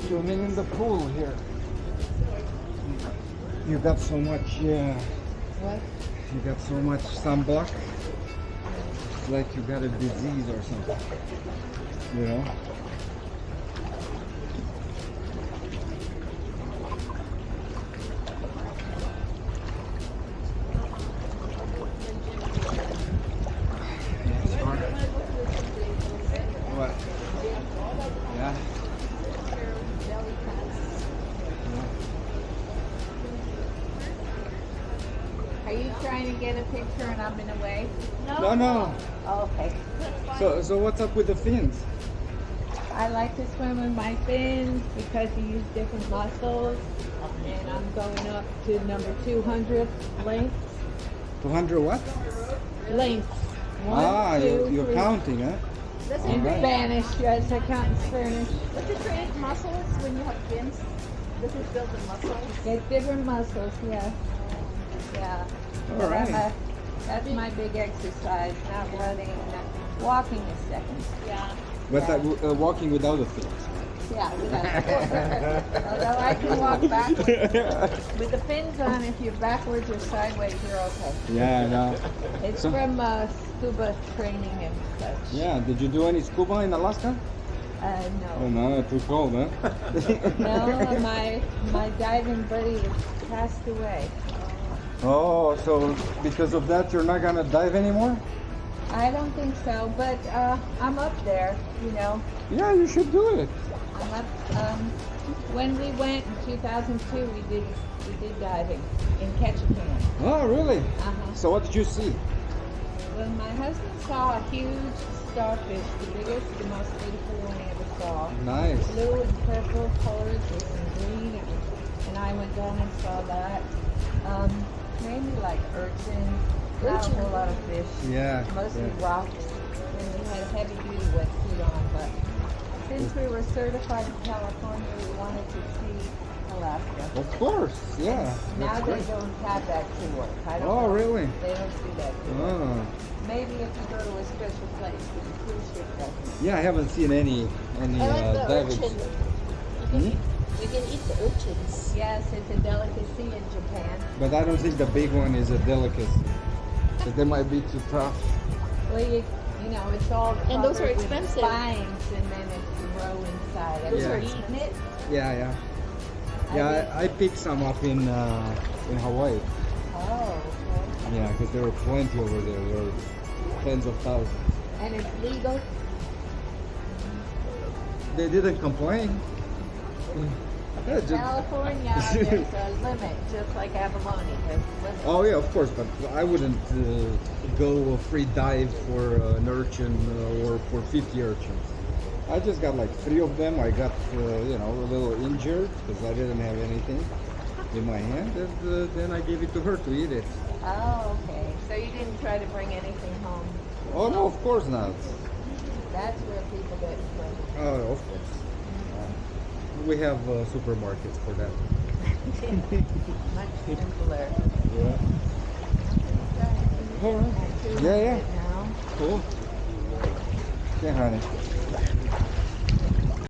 Swimming in the pool here. You got so much, What? you got so much sunblock. It's like you got a disease or something. You know? What? Yeah. Are you trying to get a picture and I'm in the way? No, no. Oh, okay. So what's up with the fins? I like to swim with my fins because you use different muscles. And I'm going up to number 200 lengths. 200 what? Lengths. One, two, you're three. counting, huh? Does In it create, Spanish, yes, I count in Spanish. does it create muscles when you have fins? Does it build the muscles? Get different muscles, yes. Yeah. All But right. that's my big exercise, not running. Walking is second. Yeah. But walking without the fins. Yeah, without although I can walk backwards. With the fins on, if you're backwards or sideways, you're okay. Yeah, I know. It's So- from scuba training and such. Yeah, did you do any scuba in Alaska? Oh No. no, too cold, huh? No, my diving buddy passed away. Oh, so because of that you're not gonna dive anymore? I don't think so, but I'm up there, you know. Yeah, you should do it. I'm up. When we went in 2002, we did diving in Ketchikan. Oh, really? Uh-huh. So what did you see? Well, my husband saw a huge starfish, the biggest, the most beautiful one he ever saw. Nice. Blue and purple colors with some green, and I went down and saw that. Mainly like urchins, not a whole lot of fish. Yeah. Mostly yeah. rocks, and we had a heavy duty wetsuit on, but since we were certified in California, we wanted to see Alaska. Of course, yeah. Now That's they great. don't have that tour. I don't Oh, know. really? They don't do that tour. Oh. Maybe if you go to a special place, but the cruise ship doesn't. Yeah, I haven't seen any I like the diving. urchin. You can eat the urchins. Yes, it's a delicacy in Japan. But I don't think the big one is a delicacy. Because they might be too tough. Well, you know, it's all And those are covered with expensive. spines, and then it's raw inside. Have Those you are eaten it? Yeah, yeah. I Yeah, did. I picked some up in Hawaii. Oh, okay. Yeah, because there were plenty over there. There were tens of thousands. And it's legal? They didn't complain. Yeah, just- California, there's a limit, just like abalone. There's a limit. Oh yeah, of course, but I wouldn't go a free dive for an urchin or for 50 urchins. I just got like 3 of them. I got, you know, a little injured because I didn't have anything in my hand, and then I gave it to her to eat it. Oh, okay. So you didn't try to bring anything home. Oh no, of course not. That's where people get in trouble. Oh, of course. We have supermarkets for that. Much simpler. Yeah. All right. Yeah, yeah. Now. Cool. Yeah, honey.